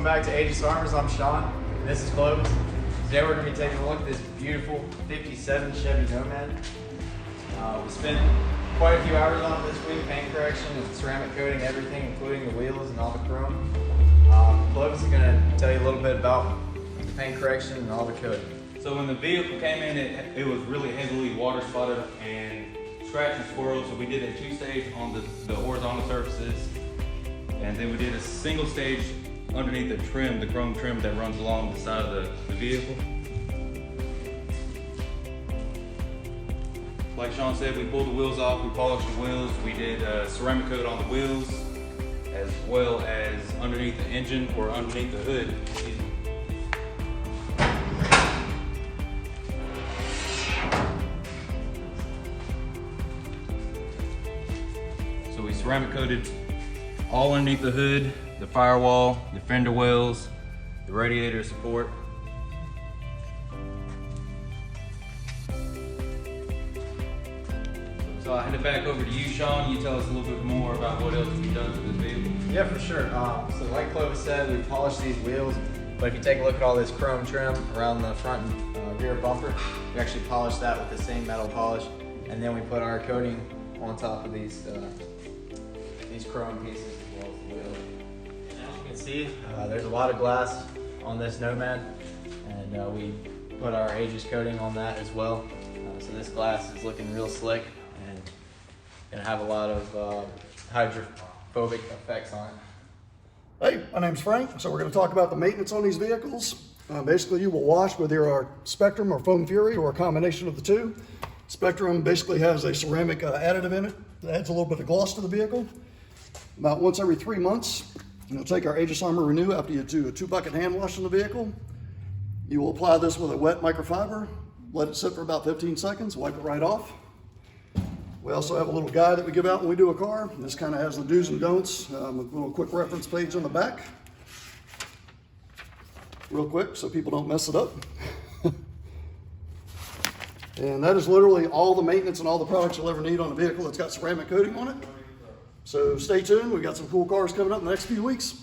back to Aegis Armors. I'm Sean, and this is Clovis. Today we're going to be taking a look at this beautiful 57 Chevy Nomad. We spent quite a few hours on it this week, paint correction and ceramic coating, everything, including the wheels and all the chrome. Clovis is going to tell you a little bit about the paint correction and all the coating. So when the vehicle came in, it was really heavily water spotted and scratched and swirled, so we did a two-stage on the horizontal surfaces, and then we did a single stage underneath the trim, the chrome trim that runs along the side of the vehicle. Like Sean said, we pulled the wheels off, we polished the wheels, we did a ceramic coat on the wheels, as well as underneath the engine or underneath the hood. So we ceramic coated all underneath the hood, the firewall, the fender wells, the radiator support. So I'll hand it back over to you, Sean. You tell us a little bit more about what else we've done to this vehicle. Yeah, for sure. So like Clovis said, we polished these wheels, but if you take a look at all this chrome trim around the front and rear bumper, we actually polished that with the same metal polish, and then we put our coating on top of these chrome pieces as well as the wheel. As you can see, there's a lot of glass on this Nomad, and we put our Aegis coating on that as well. So this glass is looking real slick and gonna have a lot of hydrophobic effects on it. Hey, my name's Frank. So we're going to talk about the maintenance on these vehicles. Basically, you will wash with either our Spectrum or Foam Fury or a combination of the two. Spectrum basically has a ceramic additive in it that adds a little bit of gloss to the vehicle. About once every 3 months, you'll take our Aegis Armor Renew after you do a 2-bucket hand wash on the vehicle. You will apply this with a wet microfiber, let it sit for about 15 seconds, wipe it right off. We also have a little guide that we give out when we do a car. This kind of has the do's and don'ts, a little quick reference page on the back. Real quick so people don't mess it up. And that is literally all the maintenance and all the products you'll ever need on a vehicle that's got ceramic coating on it. So stay tuned, we've got some cool cars coming up in the next few weeks.